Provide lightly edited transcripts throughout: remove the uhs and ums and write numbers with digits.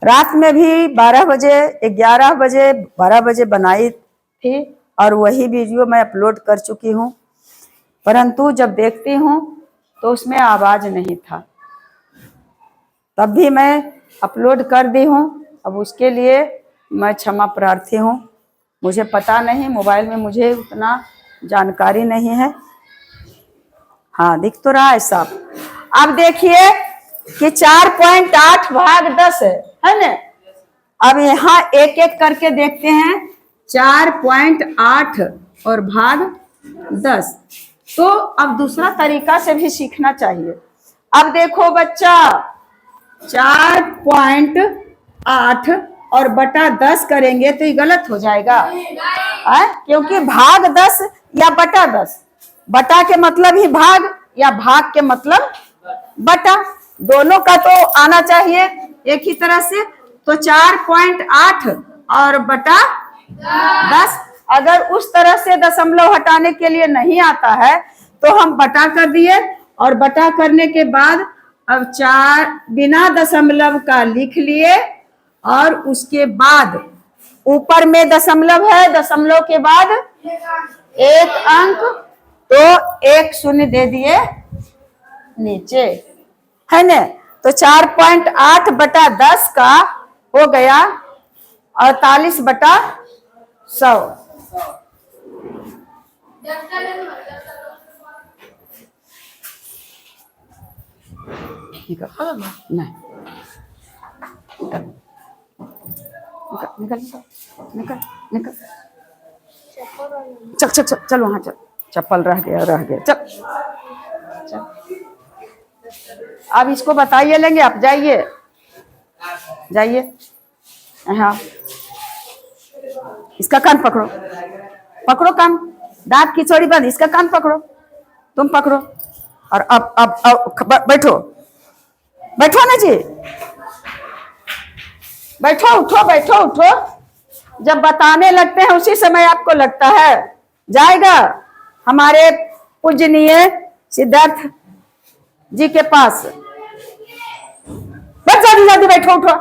रात में भी 12 बजे, 11 बजे, 12 बजे बनाई थी और वही वीडियो मैं अपलोड कर चुकी हूँ, परंतु जब देखती हूँ तो उसमें आवाज नहीं था। तब भी मैं अपलोड कर दी हूँ। अब उसके लिए मैं क्षमा प्रार्थी हूँ। मुझे पता नहीं, मोबाइल में मुझे उतना जानकारी नहीं है। हाँ, दिख तो रहा है साफ। अब देखिए कि 4.8 भाग 10 है ना। अब यहाँ एक एक करके देखते हैं। 4.8 और भाग 10। तो अब दूसरा तरीका से भी सीखना चाहिए। अब देखो बच्चा, 4.8 और बटा 10 करेंगे तो ये गलत हो जाएगा, क्योंकि भाग 10 या बटा 10, बटा के मतलब ही भाग या भाग के मतलब बटा, दोनों का तो आना चाहिए एक ही तरह से। तो 4.8 और बटा 10, अगर उस तरह से दशमलव हटाने के लिए नहीं आता है तो हम बटा कर दिए, और बटा करने के बाद अब 4 बिना दशमलव का लिख लिए, और उसके बाद ऊपर में दशमलव है, दशमलव के बाद एक अंक, तो एक शून्य दे दिए नीचे, है न। तो 4.8 बटा 10 का हो गया 48 बटा 100। नहीं, निकल निकल निकल, चल चल चल चल, वहां चल, चप्पल रह गया चल चल। अब इसको बताइए लेंगे आप, जाइए जाइए। हाँ, इसका कान पकड़ो, पकड़ो कान, दांत की चोरी बंद, इसका कान पकड़ो, तुम पकड़ो, और अब बैठो, बैठो ना जी, बैठो, उठो, बैठो, उठो। जब बताने लगते हैं उसी समय आपको लगता है जाएगा हमारे पूजनीय सिद्धार्थ जी के पास। बस जल्दी जल्दी बैठो, उठो।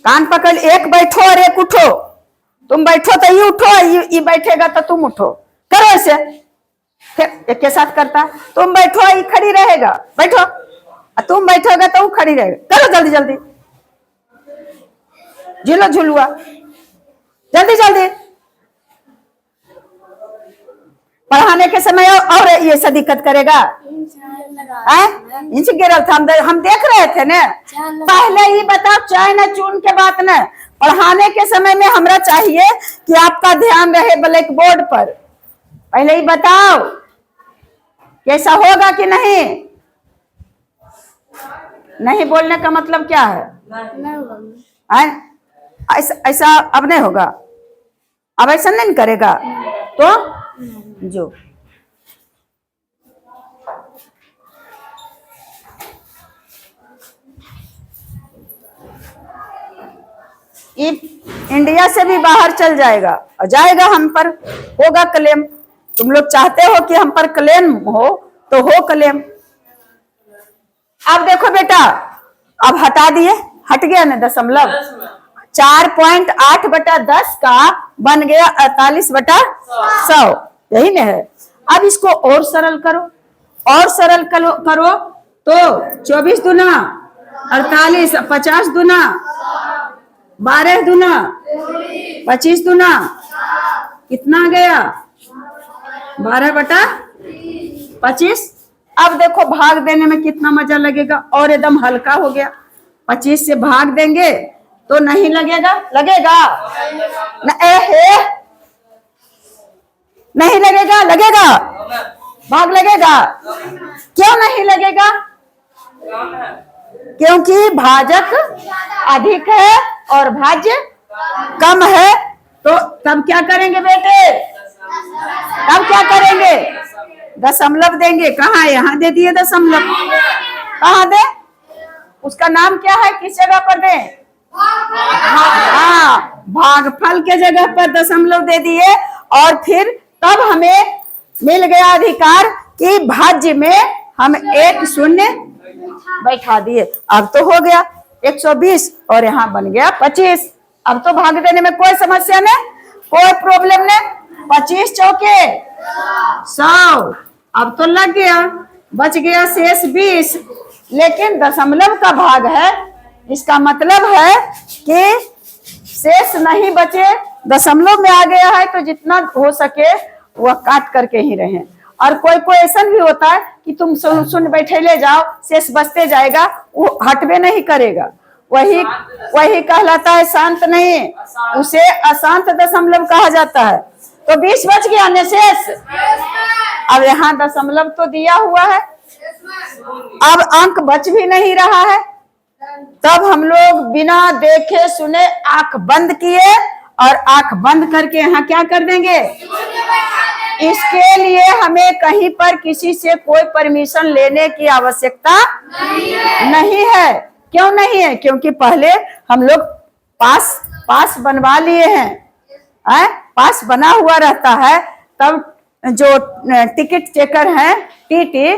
कान पकड़, एक बैठो और एक उठो। तुम बैठो तो ये उठो, ये बैठेगा तो तुम उठो, करो ऐसे। फिर एक के साथ करता, तुम बैठो, ये खड़ी रहेगा, बैठो, तुम बैठोगे तो वो खड़ी रहेगा, करो जल्दी जल्दी, झूलो झूलुआ, जल्दी जल्दी। पढ़ाने के समय और ये ऐसा दिक्कत करेगा, इंच गिरल था, हम देख रहे थे ना। पहले ही बताओ, चाय न चून के बात न, पढ़ाने के समय में हमरा चाहिए कि आपका ध्यान रहे ब्लैक बोर्ड पर। पहले ही बताओ कैसा होगा कि नहीं। नहीं बोलने का मतलब क्या है? ऐसा अब नहीं होगा, अब ऐसा नहीं करेगा तो जो इंडिया से भी बाहर चल जाएगा और जाएगा, हम पर होगा क्लेम। तुम लोग चाहते हो कि हम पर क्लेम हो तो हो क्लेम। अब देखो बेटा, अब हटा दिए, हट गया ना दशमलव। 4.8 बटा 10 का बन गया 48 बटा 100, यही ना है। अब इसको और सरल करो, और सरल करो तो 24 दुना 48, 50 दुना 12 दुना 25 दुना कितना गया 12 बटा 25। अब देखो भाग देने में कितना मजा लगेगा, और एकदम हल्का हो गया। 25 से भाग देंगे तो नहीं लगेगा, लगेगा न, नहीं लगेगा, लगेगा, भाग लगेगा। क्यों नहीं लगेगा? क्योंकि भाजक अधिक है और भाज्य कम है। तो तब क्या करेंगे बेटे, तब क्या करेंगे, दशमलव देंगे। कहाँ, यहाँ दे दिए दशमलव, कहाँ दे, उसका नाम क्या है, किस जगह पर दे? हाँ, भागफल के जगह पर दशमलव दे दिए, और फिर तब हमें मिल गया अधिकार कि भाज्य में हम एक शून्य बैठा दिए। अब तो हो गया 120 और यहाँ बन गया 25। अब तो भाग देने में कोई समस्या नहीं, कोई प्रॉब्लम नहीं। 25 चौके 100। अब तो लग गया, बच गया शेष 20। लेकिन दशमलव का भाग है, इसका मतलब है कि शेष नहीं बचे, दशमलव में आ गया है तो जितना हो सके वह काट करके ही रहे। और कोई ऐसा भी होता है कि तुम शून्य बैठे ले जाओ, शेष बचते जाएगा, वो हटवे नहीं करेगा, वही कहलाता है शांत नहीं, उसे अशांत दशमलव कहा जाता है। तो 20 बच गया न शेष। अब यहाँ दशमलव तो दिया हुआ है, अब अंक बच भी नहीं रहा है। तब हम लोग बिना देखे सुने आंख बंद किए और आंख बंद करके यहाँ क्या कर देंगे। इसके लिए हमें कहीं पर किसी से कोई परमिशन लेने की आवश्यकता नहीं है। क्यों नहीं है? क्योंकि पहले हम लोग पास बनवा लिए हैं, पास बना हुआ रहता है। तब जो टिकट चेकर हैं टीटी,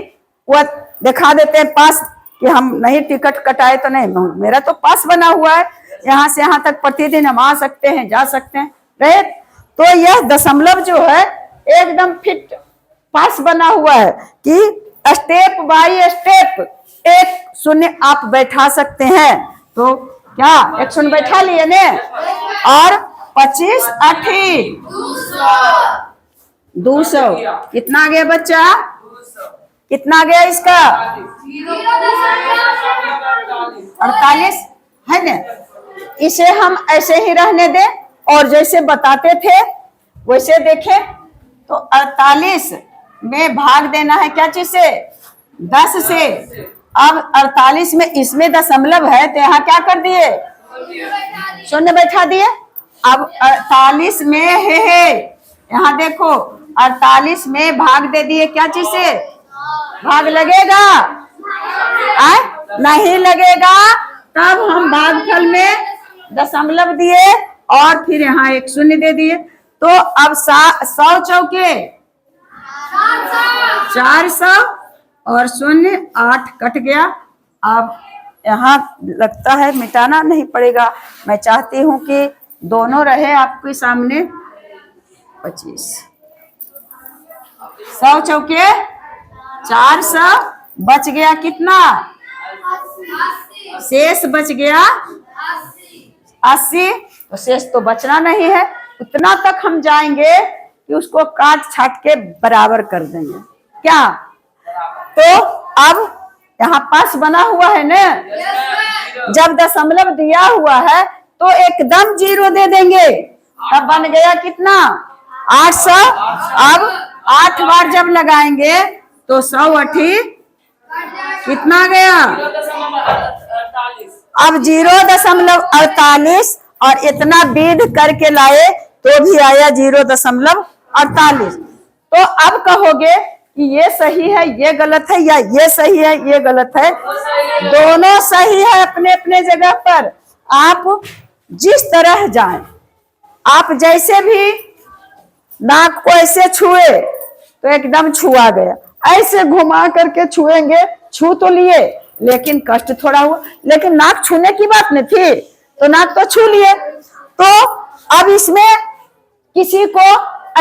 वो दिखा देते हैं पास कि हम नहीं टिकट कटाए तो नहीं, मेरा तो पास बना हुआ है, यहाँ से यहाँ तक प्रतिदिन हम आ सकते हैं, जा सकते हैं, राइट। तो यह दशमलव जो है एकदम फिट पास बना हुआ है कि स्टेप बाय स्टेप एक शून्य आप बैठा सकते हैं। तो क्या एक शून्य बैठा लिए ने, और 25 8 200 कितना आ गया बच्चा? कितना आ गया इसका? 48 है ना। इसे हम ऐसे ही रहने दें और जैसे बताते थे वैसे देखें। तो 48 में भाग देना है क्या चीज से? 10 से। अब 48 में इसमें दशमलव है तो यहाँ क्या कर दिए? शून्य बैठा दिए। अब 48 में है यहाँ देखो, 48 में भाग दे दिए क्या चीज से? भाग लगेगा? नहीं लगेगा। तब हम भागफल में दशमलव दिए और फिर यहाँ एक शून्य दे दिए। तो अब 100 चौके 400 और शून्य 8 कट गया। अब यहाँ लगता है मिटाना नहीं पड़ेगा, मैं चाहती हूँ कि दोनों रहे आपके सामने। 25 100 चौके 400 बच गया कितना? शेष बच गया 80। तो शेष तो बचना नहीं है, उतना तक हम जाएंगे कि उसको काट छाट के बराबर कर देंगे क्या। तो अब यहाँ पास बना हुआ है ना, जब दशमलव दिया हुआ है तो एकदम 0 दे देंगे। तब बन गया कितना? 800। अब 8 बार जब लगाएंगे तो 100 8 कितना गया? अब 0.48 और इतना विध करके लाए तो भी आया 0.48। तो अब कहोगे कि ये सही है ये गलत है, या ये सही है ये गलत है? दोनों सही है अपने अपने जगह पर। आप जिस तरह जाएं, आप जैसे भी नाक को ऐसे छुए तो एकदम छुआ गया, ऐसे घुमा करके छुएंगे, छू तो लिए लेकिन कष्ट थोड़ा हुआ, लेकिन नाक छूने की बात नहीं थी तो नाक तो छू लिए। तो अब इसमें किसी को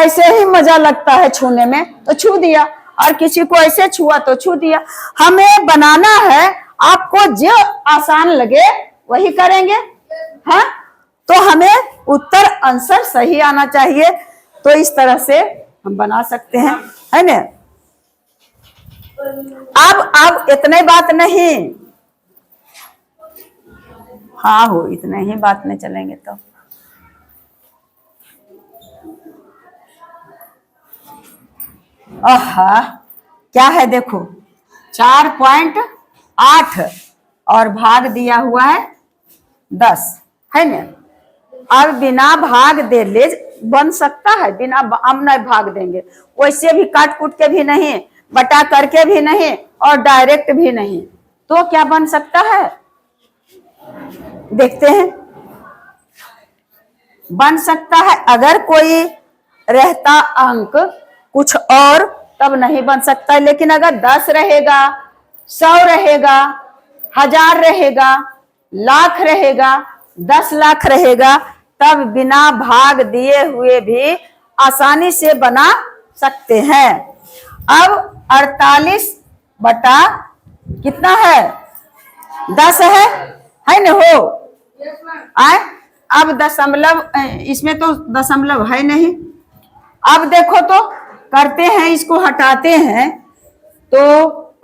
ऐसे ही मजा लगता है छूने में तो छू दिया, और किसी को ऐसे छुआ तो छू दिया। हमें बनाना है, आपको जो आसान लगे वही करेंगे, हाँ। तो हमें उत्तर आंसर सही आना चाहिए। तो इस तरह से हम बना सकते हैं, है ना। अब इतने बात नहीं, हाँ हो इतने ही बात में चलेंगे। तो क्या है देखो, 4.8 और भाग दिया हुआ है 10, है ना। अब बिना भाग दे ले बन सकता है, बिना हम नहीं भाग देंगे, वैसे भी काट कूट के भी नहीं, बटा करके भी नहीं, और डायरेक्ट भी नहीं। तो क्या बन सकता है देखते हैं। बन सकता है अगर कोई रहता अंक कुछ और तब नहीं बन सकता है। लेकिन अगर 10 रहेगा, 100 रहेगा, 1000 रहेगा, लाख रहेगा, 10 लाख रहेगा, तब बिना भाग दिए हुए भी आसानी से बना सकते हैं। अब 48 बटा कितना है, 10 है न हो आए। अब दशमलव, इसमें तो दशमलव है नहीं। अब देखो तो करते हैं, इसको हटाते हैं तो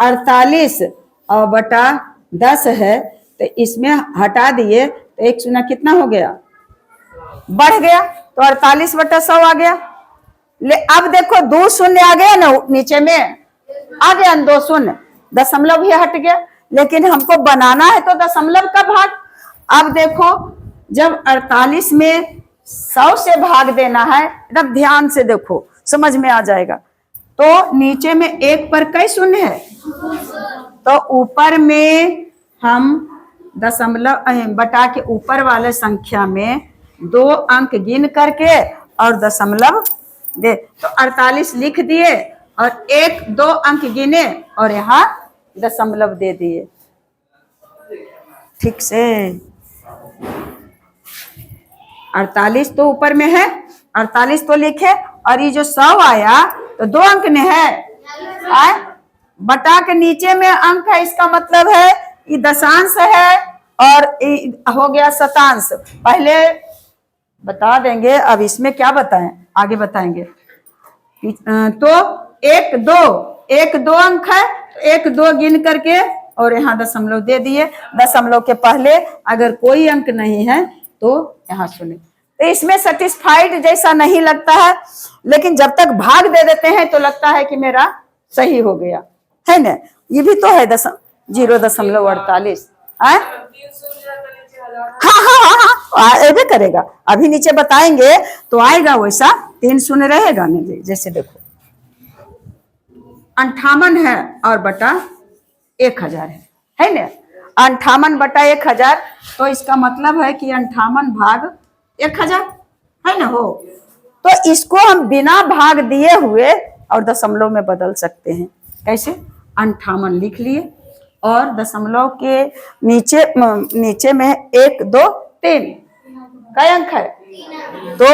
48 और बटा 10 है, तो इसमें हटा दिए तो 1 शून्य कितना हो गया, बढ़ गया, तो 48 बटा 100 आ गया। ले अब देखो 2 शून्य आ गया ना, नीचे में आ गया 2 शून्य, दशमलव भी हट गया। लेकिन हमको बनाना है तो दशमलव का भाग। अब देखो जब 48 में 100 से भाग देना है, एकदम ध्यान से देखो समझ में आ जाएगा। तो नीचे में 1 पर कई शून्य है, तो ऊपर में हम दशमलव बटा के ऊपर वाले संख्या में 2 अंक गिन करके और दशमलव दे, तो 48 लिख दिए और 1-2 अंक गिने और यहाँ दशमलव दे दिए। ठीक से 48 तो ऊपर में है, 48 तो लिखे, और ये जो 100 आया तो 2 अंक ने है, बटा के नीचे में अंक है, इसका मतलब है ये दशांश है और हो गया शतांश। पहले बता देंगे, अब इसमें क्या बताएं, आगे बताएंगे। तो 1-2 अंक है, 1-2 गिन करके और यहाँ दशमलव दे दिए। दशमलव के पहले अगर कोई अंक नहीं है तो यहाँ शून्य। तो इसमें सेटिस्फाइड जैसा नहीं लगता है, लेकिन जब तक भाग दे देते हैं तो लगता है कि मेरा सही हो गया, है ना। ये भी तो है 0.48। हाँ, ऐसे करेगा। अभी नीचे बताएंगे तो आएगा वैसा, 3 शून्य रहेगा नहीं। जैसे देखो 58 है और बटा 1000 है ना। 58 बटा 1000, तो इसका मतलब है कि 58 भाग 1000 है ना हो। तो इसको हम बिना भाग दिए हुए और दशमलव में बदल सकते हैं। कैसे, 58 लिख लिए और दशमलव के नीचे में 1 2 3 कई अंक है, तो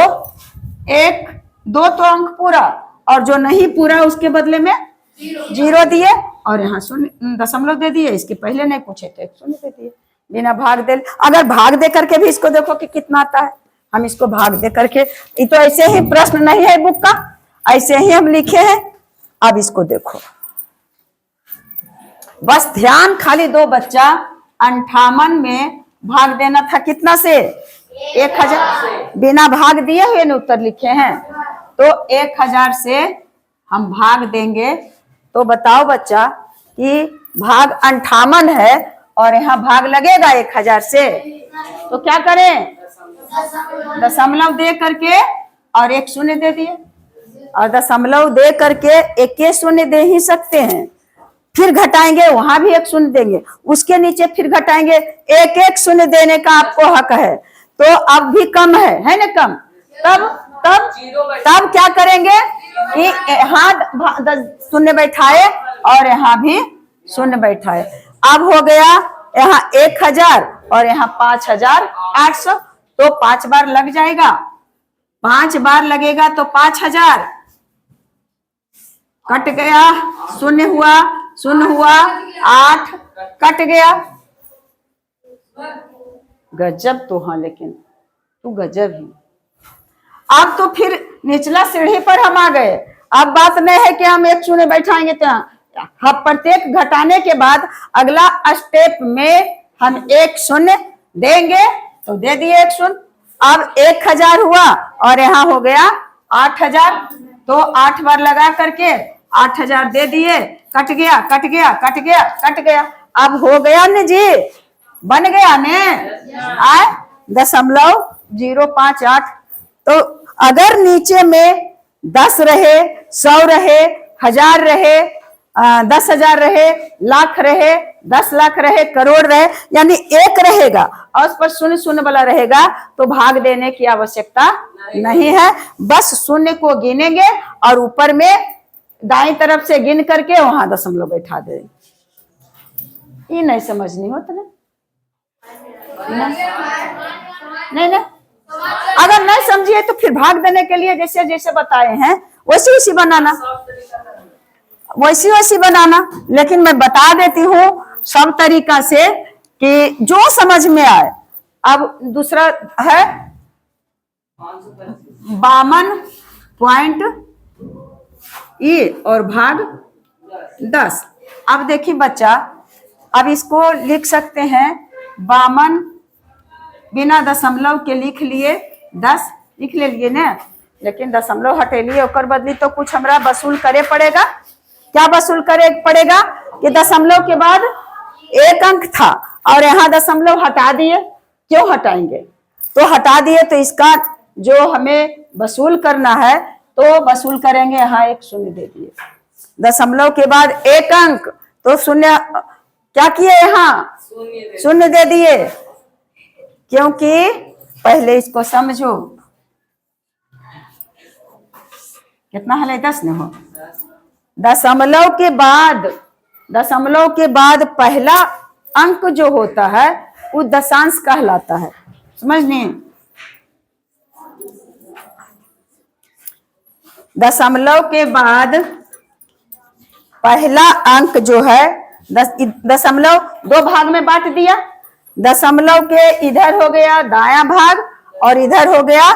1 2 तो अंक पूरा, और जो नहीं पूरा उसके बदले में 0 दिए और यहाँ शून्य दशमलव दे दिए। इसके पहले नहीं पूछे तो 1 शून्य दे दिए बिना भाग दे। अगर भाग दे करके भी इसको देखो कि कितना आता है, हम इसको भाग दे करके, ये तो ऐसे ही प्रश्न नहीं है बुक का, ऐसे ही हम लिखे हैं। अब इसको देखो, बस ध्यान खाली दो बच्चा, 58 में भाग देना था कितना से, 1000, बिना भाग दिए हुए ने उत्तर लिखे हैं। तो 1000 से हम भाग देंगे, तो बताओ बच्चा कि भाग 58 है और यहाँ भाग लगेगा 1000 से, तो क्या करें, दशमलव दे करके और 1 शून्य दे दिए, और दशमलव दे करके 1 शून्य दे ही सकते हैं। फिर घटाएंगे, वहां भी 1 शून्य देंगे, उसके नीचे फिर घटाएंगे, 1 शून्य देने का आपको हक है। तो अब भी कम है ना कम, तब क्या करेंगे कि यहाँ शून्य बैठाए और यहाँ भी शून्य बैठाए। अब हो गया यहाँ 1000 और यहाँ 5800, तो 5 बार लग जाएगा, 5 बार लगेगा तो 5000 कट गया, शून्य हुआ 8 कट गया। गजब तो हाँ, लेकिन तू गजब ही। अब तो फिर निचला सीढ़ी पर हम आ गए। अब बात नहीं है कि हम 1 शून्य बैठाएंगे, तो हम प्रत्येक घटाने के बाद अगला स्टेप में हम 1 शून्य देंगे, तो दे दिए 1 शून्य। अब 1000 हुआ और यहाँ हो गया 8000, तो 8 बार लगा करके 8000 दे दिए, कट गया कट गया कट गया कट गया। अब हो गया न जी, बन गया ने, आए 0.058। तो अगर नीचे में 10 रहे, 100 रहे, 1000 रहे, 10,000 रहे, लाख रहे, 10 लाख रहे, करोड़ रहे, यानी एक रहेगा और उस पर शून्य शून्य वाला रहेगा तो भाग देने की आवश्यकता नहीं है। बस शून्य को गिनेंगे और ऊपर में दाईं तरफ से गिन करके वहां दशमलव बैठा दे। ये नहीं समझनी हो तो नहीं ना। अगर नहीं समझिए तो फिर भाग देने के लिए जैसे जैसे बताए हैं वैसे वैसी बनाना, वैसी वैसी बनाना। लेकिन मैं बता देती हूँ सब तरीका से कि जो समझ में आए। अब दूसरा है 52 ये और भाग 10। अब देखिए बच्चा, अब इसको लिख सकते हैं 52 बिना दशमलव के लिख लिए, 10 लिख ले लिए ना, लेकिन दशमलव हटेलिए और बदली तो कुछ हमरा वसूल करे पड़ेगा। क्या वसूल करे पड़ेगा कि दशमलव के बाद एक अंक था और यहाँ दशमलव हटा दिए। क्यों हटाएंगे? तो हटा दिए तो इसका जो हमें वसूल करना है तो वसूल करेंगे। यहाँ एक शून्य दे दिए, दशमलव के बाद एक अंक तो शून्य क्या किए, यहाँ शून्य दे दिए। क्योंकि पहले इसको समझो, कितना हले 10 न हो। दशमलव के बाद पहला अंक जो होता है वो दशांश कहलाता है, समझनी। दशमलव के बाद पहला अंक जो है, दशमलव 2 भाग में बांट दिया। दशमलव के इधर हो गया दायां भाग और इधर हो गया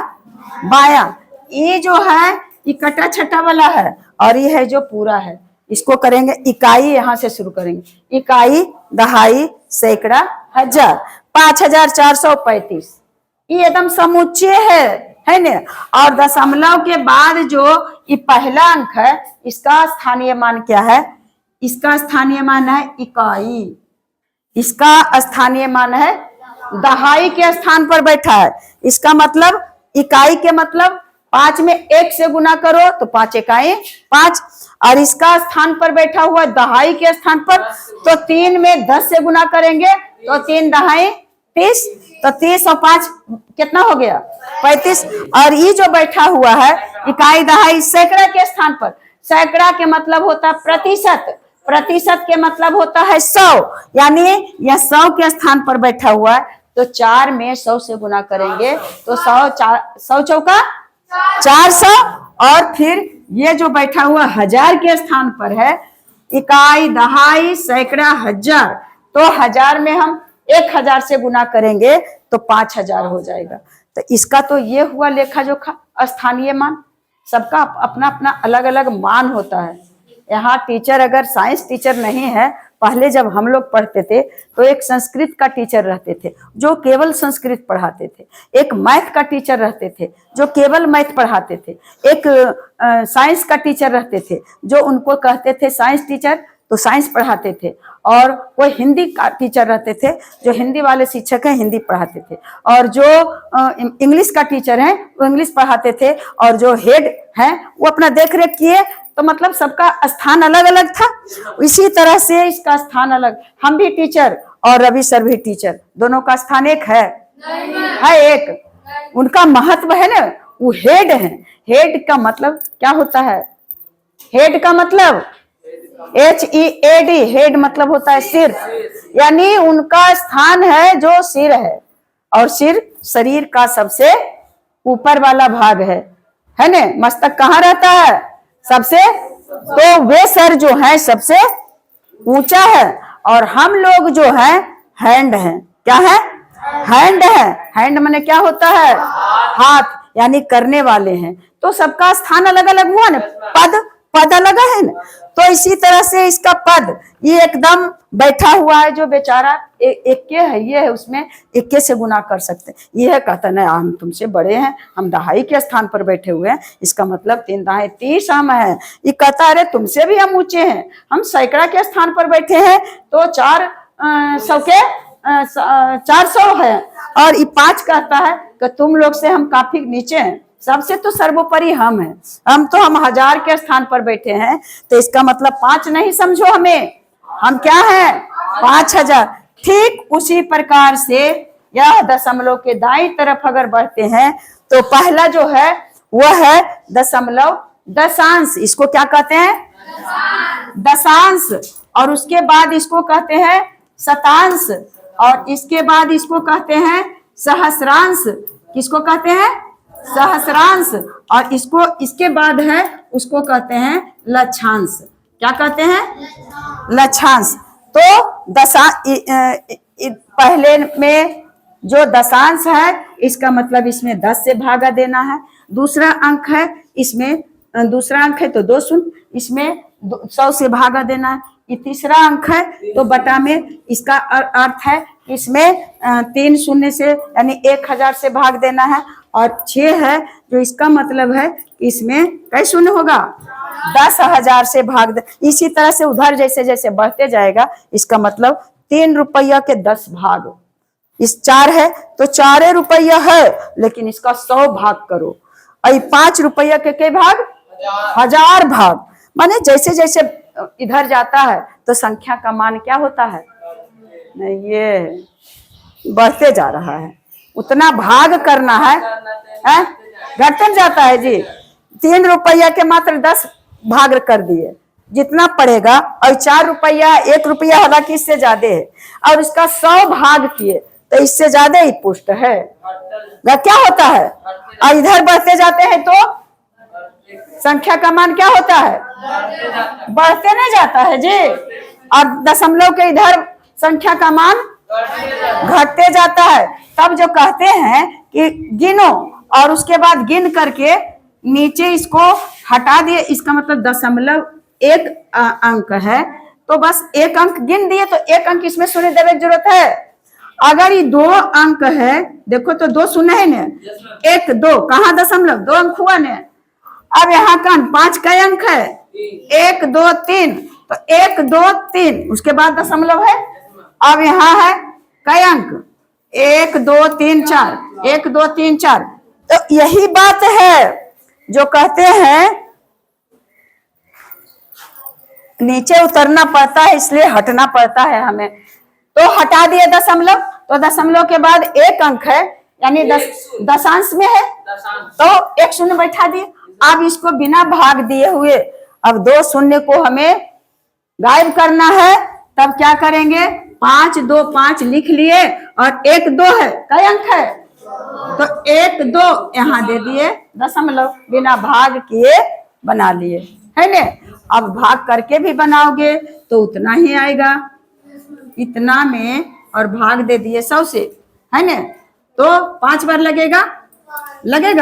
बायां। ये जो है ये कटा छटा वाला है और ये है जो पूरा है। इसको करेंगे इकाई, यहां से शुरू करेंगे। इकाई, दहाई, सैकड़ा, हजार, 5435। ये एकदम समुच्चय है ना। और दशमलव के बाद जो ये पहला अंक है इसका स्थानीय मान क्या है? इसका स्थानीय मान है इकाई। इसका स्थानीय मान है दहाई के स्थान पर बैठा है। इसका मतलब इकाई के मतलब 5 में 1 से गुना करो तो 5 इकाई 5, और इसका स्थान पर बैठा हुआ दहाई के स्थान पर तो 3 में 10 से गुना करेंगे तो 3 दहाई 30, तो 30 और 5 कितना हो गया 35। और ये जो बैठा हुआ है इकाई दहाई सैकड़ा के स्थान पर, सैकड़ा के मतलब होता है प्रतिशत, प्रतिशत के मतलब होता है 100, यानी यह 100 के स्थान पर बैठा हुआ है तो 4 में 100 से गुना करेंगे तो 100 चौका 400। और फिर ये जो बैठा हुआ 1000 के स्थान पर है, इकाई दहाई सैकड़ा हजार, तो 1000 में हम 1000 से गुना करेंगे तो 5000 हो जाएगा। तो इसका तो ये हुआ लेखा जोखा स्थानीय मान। सबका अपना अपना अलग अलग मान होता है। यहाँ टीचर अगर साइंस टीचर नहीं है, पहले जब हम लोग पढ़ते थे तो एक संस्कृत का टीचर रहते थे जो केवल संस्कृत पढ़ाते थे, एक मैथ का टीचर रहते थे जो केवल मैथ पढ़ाते थे, एक साइंस का टीचर रहते थे जो उनको कहते थे साइंस टीचर, तो साइंस पढ़ाते थे, और कोई हिंदी का टीचर रहते थे जो हिंदी वाले शिक्षक हैं हिंदी पढ़ाते थे, और जो इंग्लिश का टीचर हैं वो इंग्लिश पढ़ाते थे, और जो हेड हैं वो अपना देख रेख किए। तो मतलब सबका स्थान अलग अलग था। इसी तरह से इसका स्थान अलग। हम भी टीचर और रवि सर भी टीचर, दोनों का स्थान एक है एक। उनका महत्व है ना, वो हेड है। हेड का मतलब क्या होता है? हेड का मतलब HEAD, हेड मतलब होता है सिर, यानी उनका स्थान है जो सिर है, और सिर शरीर का सबसे ऊपर वाला भाग है ना। मस्तक कहाँ रहता है? सबसे, तो वे सर जो है सबसे ऊंचा है, और हम लोग जो है हैंड है। क्या है? हैंड है। हैंड माने क्या होता है? हाथ, यानी करने वाले हैं। तो सबका स्थान अलग अलग हुआ ना, पद अलग है ना। तो इसी तरह से इसका पद ये एकदम बैठा हुआ है जो बेचारा इक्के है, ये है उसमें इक्के से गुना कर सकते हैं। ये है कहता है हम तुमसे बड़े हैं, हम दहाई के स्थान पर बैठे हुए हैं, इसका मतलब 3 दहाई 30 हम हैं। ये कहता अरे तुमसे भी हम ऊंचे हैं, हम सैकड़ा के स्थान पर बैठे हैं तो 400 है, और ये 5 कहता है कि तुम लोग से हम काफी नीचे हैं, सबसे तो सर्वोपरि हम हैं। हम हजार के स्थान पर बैठे हैं, तो इसका मतलब 5 नहीं समझो हमें, हम क्या हैं 5000। ठीक उसी प्रकार से यह दशमलव के दाईं तरफ अगर बढ़ते हैं तो पहला जो है वह है दशमलव दशांश, इसको क्या कहते हैं दशांश, और उसके बाद इसको कहते हैं शतांश, और इसके बाद इसको कहते हैं सहस्रांश। किसको कहते हैं सहस्रांश, और इसके बाद है उसको कहते हैं लक्षांश। क्या कहते हैं लक्षांश। तो पहले में जो दशांश है इसका मतलब इसमें 10 से भागा देना है। दूसरा अंक है इसमें, दूसरा अंक है तो 2 शून्य, इसमें 100 से भागा देना है। ये तीसरा अंक है तो बटा में, इसका अर्थ है इसमें 3 शून्य से यानी 1000 से भाग देना है। और 6 है जो इसका मतलब है इसमें कई शून्य होगा 10,000 से भाग दे। इसी तरह से उधर जैसे जैसे बढ़ते जाएगा इसका मतलब 3 रुपया के 10 भाग। इस 4 है तो 4 रुपया है, लेकिन इसका 100 भाग करो। और 5 रुपया के कई भाग 1000 भाग। माने जैसे जैसे इधर जाता है तो संख्या का मान क्या होता है, ये बढ़ते जा रहा है, उतना भाग करना है, घटते जाता है जी। 3 रुपया के मात्र 10 भाग कर दिए जितना पड़ेगा, और 4 रुपया 1 रुपया हालांकि इससे ज्यादा है, और इसका 100 भाग किए तो इससे ज्यादा ही पुष्ट है। क्या होता है, और इधर बढ़ते जाते हैं तो संख्या का मान क्या होता है बढ़ते नहीं जाता है जी। और दशमलव के इधर संख्या का मान घटते जाता है। तब जो कहते हैं कि गिनो और उसके बाद गिन करके नीचे इसको हटा दिए, इसका मतलब दशमलव 1 अंक है तो बस 1 अंक गिन दिए, तो 1 अंक इसमें शून्य देने की जरूरत है। अगर ये 2 अंक है, देखो तो 2 शून्य है ने, 1 2 कहाँ दशमलव 2 अंक हुआ ने। अब यहाँ का 5 कई अंक है 1 2 3, तो 1 2 3 उसके बाद दशमलव है। अब यहाँ है कई अंक 1 2 3 4, 1 2 3 4। तो यही बात है जो कहते हैं नीचे उतरना पड़ता है, इसलिए हटना पड़ता है हमें। तो हटा दिए दशमलव, तो दशमलव के बाद 1 अंक है यानी दशांश में है तो 1 शून्य बैठा दिए। अब इसको बिना भाग दिए हुए अब 2 शून्य को हमें गायब करना है, तब क्या करेंगे 5 2 5 लिख लिए, और 1 2 है कई अंक है तो 1 2 यहाँ दे दिए, दशमलव बिना भाग किए बना लिए है ने। अब भाग करके भी बनाओगे तो उतना ही आएगा, इतना में, और भाग दे दिए 100 से है ने, तो 5 बार लगेगा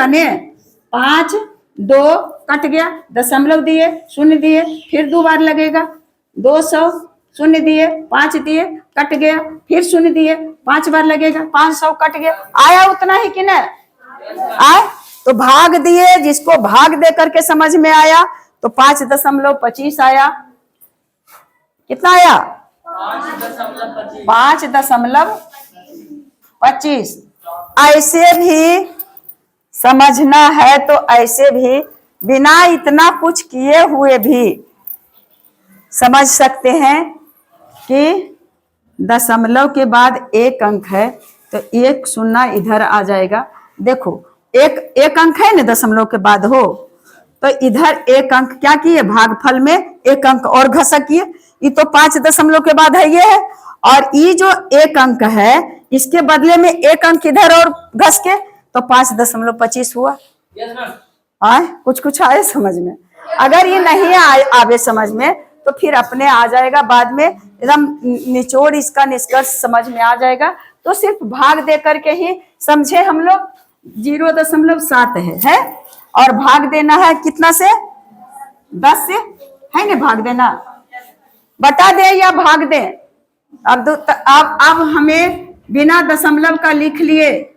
ने। 5 2 कट गया, दशमलव दिए शून्य दिए, फिर 2 बार लगेगा, 200 शून्य दिए 5 दिए कट गया, फिर शून्य दिए 5 बार लगेगा, 500 कट गया। आया उतना ही कि नहीं आए, तो भाग दिए, जिसको भाग दे करके समझ में आया तो 5.25 आया। कितना आया 5.25। ऐसे भी समझना है तो ऐसे भी बिना इतना कुछ किए हुए भी समझ सकते हैं कि दशमलव के बाद 1 अंक है तो 1 शून्य इधर आ जाएगा। देखो एक अंक है ना दशमलव के बाद हो, तो इधर 1 अंक क्या किए भागफल में 1 अंक और घसक किए, ये तो 5 दशमलव के बाद है ये है, और ये जो 1 अंक है इसके बदले में 1 अंक इधर और घस के तो 5.25 हुआ। आए कुछ आए समझ में। अगर ये नहीं आवे समझ में तो फिर अपने आ जाएगा बाद में, एकदम निचोड़ इसका निष्कर्ष समझ में आ जाएगा। तो सिर्फ भाग दे करके ही समझे हम लोग 0.7 है और भाग देना है कितना से 10 से है ना, भाग देना बटा दे या भाग दे। अब हमें बिना दशमलव का लिख लिए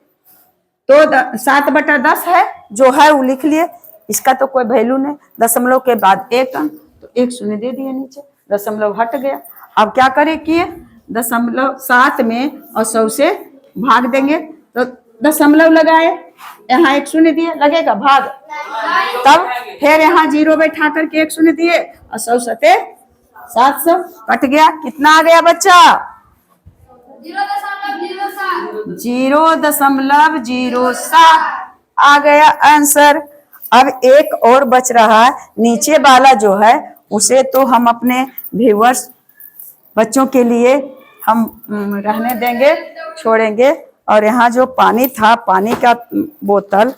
तो 7/10 है जो है वो लिख लिए, इसका तो कोई वैल्यू नहीं। दशमलव के बाद 1 अंक तो 1 शून्य दे दिए नीचे, दशमलव हट गया। अब क्या करें किए दशमलव 7 में और 100 से भाग देंगे तो दशमलव लगाए यहाँ 1 शून्य दिए, लगेगा भाग? तब फिर यहाँ 0 बैठा करके 1 शून्य दिए और 100 सते 700 कट गया। कितना आ गया बच्चा? 0.07 आ गया आंसर। अब एक और बच रहा है, नीचे वाला जो है उसे तो हम अपने व्यूअर्स बच्चों के लिए हम रहने देंगे, छोड़ेंगे। और यहाँ जो पानी था, पानी का बोतल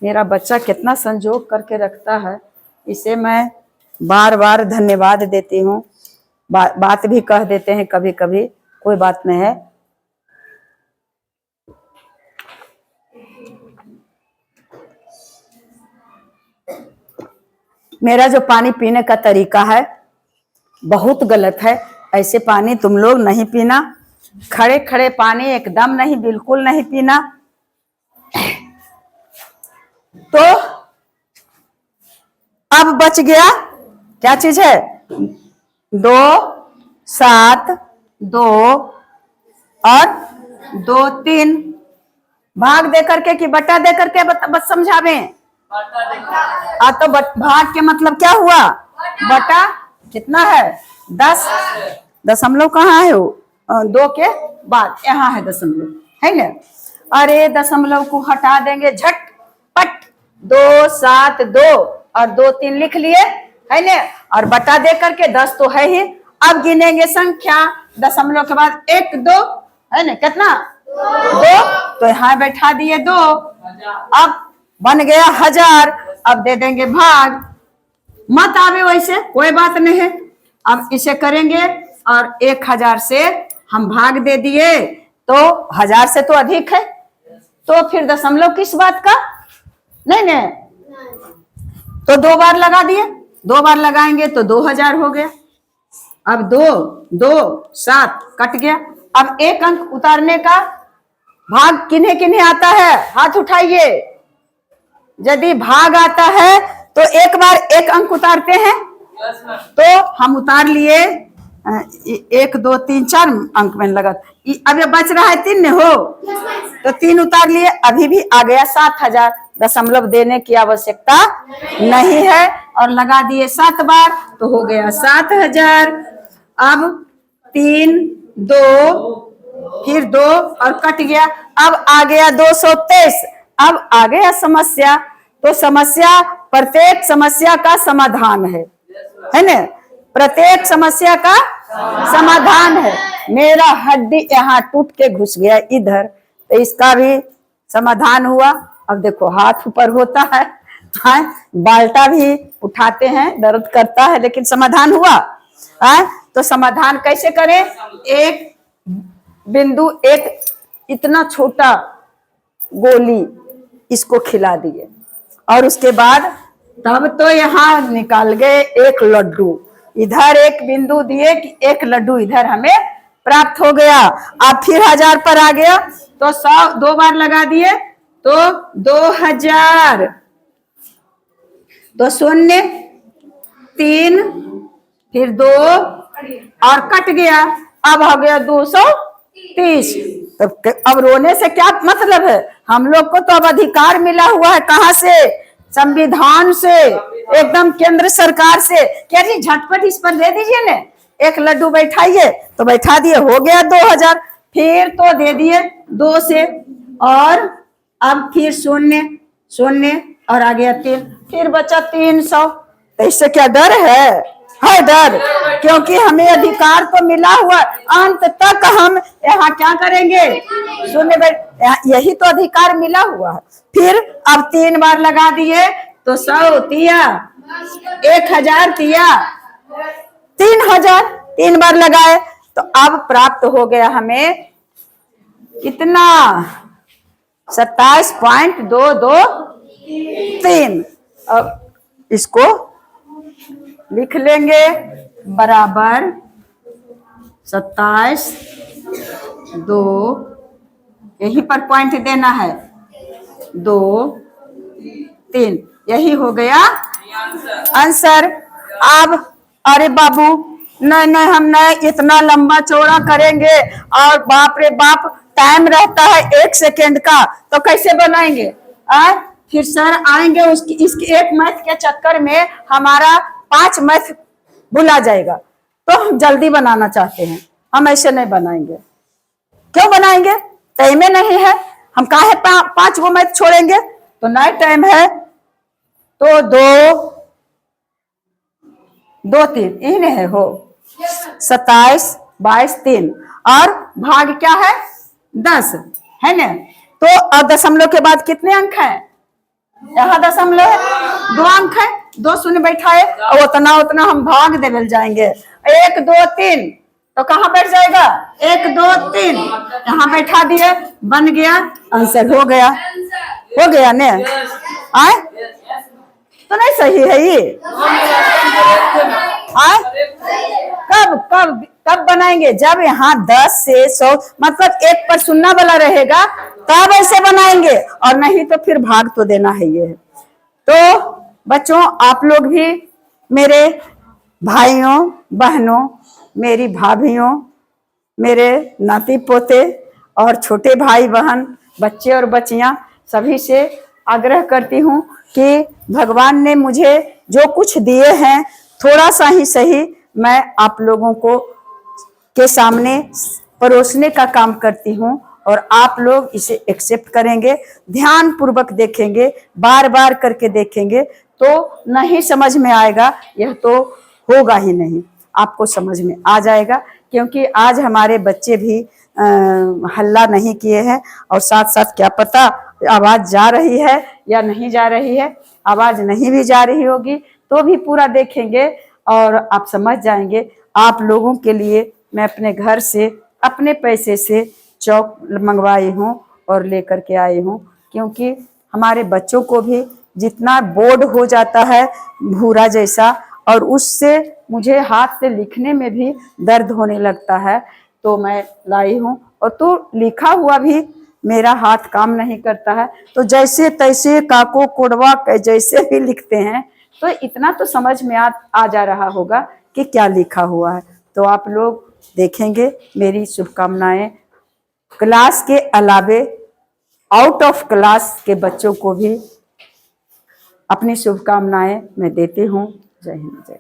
मेरा बच्चा कितना संजोग करके रखता है, इसे मैं बार बार धन्यवाद देती हूँ। बात भी कह देते हैं कभी कभी, कोई बात नहीं है। मेरा जो पानी पीने का तरीका है बहुत गलत है, ऐसे पानी तुम लोग नहीं पीना। खड़े खड़े पानी एकदम नहीं, बिल्कुल नहीं पीना। तो अब बच गया क्या चीज है? 2, 7, 2 और 2, 3 भाग दे करके कि बटा दे करके बस समझावे। तो भाग के मतलब क्या हुआ? बटा कितना है? 10। दशमलव कहाँ है? वो 2 के बाद यहाँ है दशमलव, है ना? अरे दशमलव को हटा देंगे झटपट। 2, 7, 2 और 2, 3 लिख लिए, है ना? और बटा दे करके 10 तो है ही। अब गिनेंगे संख्या, दशमलव के बाद 1, 2, है ना? कितना? 2। तो यहाँ बैठा दिए 2। अब बन गया 1000। अब दे देंगे भाग। मत आवे वैसे, कोई बात नहीं है। अब इसे करेंगे और 1000 से हम भाग दे दिए तो 1000 से तो अधिक है, तो फिर दशमलव किस बात का? नहीं नहीं, तो 2 बार लगा दिए, 2 बार लगाएंगे तो 2000 हो गया। अब 2, 2, 7 कट गया। अब 1 अंक उतारने का भाग किन्हें किन्हें आता है? हाथ उठाइए। यदि भाग आता है तो एक बार 1 अंक उतारते हैं, तो हम उतार लिए 1, 2, 3, 4 अंक में लगा। अब ये बच रहा है 3 ने हो, तो 3 उतार लिए, अभी भी आ गया 7000। दशमलव देने की आवश्यकता नहीं है और लगा दिए 7 बार तो हो गया 7000। अब 3, 2 फिर 2 और कट गया। अब आ गया 223। अब आ गया समस्या, तो समस्या प्रत्येक समस्या का समाधान है ना? प्रत्येक समस्या का समाधान है। मेरा हड्डी यहाँ टूट के घुस गया इधर, तो इसका भी समाधान हुआ। अब देखो हाथ ऊपर होता है, बाल्टा भी उठाते हैं, दर्द करता है, लेकिन समाधान हुआ। तो समाधान कैसे करें? एक बिंदु, एक इतना छोटा गोली इसको खिला दिए और उसके बाद तब तो यहाँ निकाल गए 1 लड्डू। इधर एक बिंदु दिए कि 1 लड्डू इधर हमें प्राप्त हो गया। अब फिर 1000 पर आ गया तो 100 2 बार लगा दिए तो 2000, तो 0, 3 फिर 2 और कट गया। अब हो गया 230। तो अब रोने से क्या मतलब है? हम लोग को तो अब अधिकार मिला हुआ है, कहाँ से? संविधान से, एकदम केंद्र सरकार से। क्या जी झटपट इस पर दे दीजिए ने, 1 लड्डू बैठाइए, तो बैठा दिए, हो गया 2000। फिर तो दे दिए 2 से, और अब फिर 0, 0 और आ गया 3, फिर बचा 300। तो इससे क्या डर है डर? क्योंकि हमें अधिकार तो मिला हुआ, अंत तक हम यहाँ क्या करेंगे? 0, यही तो अधिकार मिला हुआ है। फिर अब 3 बार लगा दिए तो 100 तिया, 1000 तिया, 3000, 3 बार लगाए तो अब प्राप्त हो गया हमें कितना? 27.223। अब इसको लिख लेंगे, बराबर 27, 2, यहीं पर पॉइंट देना है, 2, 3, यही हो गया आंसर। अब अरे बाबू नहीं नहीं, हम नहीं इतना लंबा चौड़ा करेंगे, और बाप रे बाप टाइम रहता है 1 सेकेंड का, तो कैसे बनाएंगे? फिर सर आएंगे, उसकी इसकी एक मैथ के चक्कर में हमारा 5 मैथ भुला जाएगा। तो हम जल्दी बनाना चाहते हैं, हम ऐसे नहीं बनाएंगे। क्यों बनाएंगे? टाइम नहीं है, हम काहे 5 गो मैथ छोड़ेंगे? तो नहीं टाइम है तो 2 2 3 इन है हो 27 22 3, और भाग क्या है? 10 है ना। तो अब दशमलव के बाद कितने अंक हैं? यहाँ दशमलव है, 2 अंक है, 2 शून्य बैठाए, और उतना उतना हम भाग देवल जाएंगे। 1 2 3 तो कहाँ बैठ जाएगा? 1 2 3 यहाँ बैठा दिए, बन गया, आंसर हो गया। हो गया ने? आए तो नहीं सही है ये? आए कब कब कब बनाएंगे? जब यहाँ 10 से 100 मतलब 1 पर सुनना वाला रहेगा तब ऐसे बनाएंगे, और नहीं तो फिर भाग तो देना है ये। तो बच्चों, आप लोग भी, मेरे भाइयों बहनों, मेरी भाभियों, मेरे नाती पोते और छोटे भाई बहन, बच्चे और बच्चियां, सभी से आग्रह करती हूँ कि भगवान ने मुझे जो कुछ दिए हैं, थोड़ा सा ही सही, मैं आप लोगों को के सामने परोसने का काम करती हूँ, और आप लोग इसे एक्सेप्ट करेंगे, ध्यान पूर्वक देखेंगे, बार बार करके देखेंगे, तो नहीं समझ में आएगा, यह तो होगा ही नहीं, आपको समझ में आ जाएगा। क्योंकि आज हमारे बच्चे भी हल्ला नहीं किए हैं, और साथ साथ क्या पता आवाज जा रही है या नहीं जा रही है। आवाज नहीं भी जा रही होगी तो भी पूरा देखेंगे और आप समझ जाएंगे। आप लोगों के लिए मैं अपने घर से अपने पैसे से चौक मंगवाई हूँ और लेकर के आई हूँ, क्योंकि हमारे बच्चों को भी जितना बोर्ड हो जाता है भूरा जैसा, और उससे मुझे हाथ से लिखने में भी दर्द होने लगता है, तो मैं लाई हूँ। और तो लिखा हुआ भी मेरा हाथ काम नहीं करता है, तो जैसे तैसे काको कोडवा जैसे भी लिखते हैं, तो इतना तो समझ में आ जा रहा होगा कि क्या लिखा हुआ है। तो आप लोग देखेंगे, मेरी शुभकामनाएं। क्लास के अलावे आउट ऑफ क्लास के बच्चों को भी अपनी शुभकामनाएं मैं देती हूँ। जय हिंद, जय।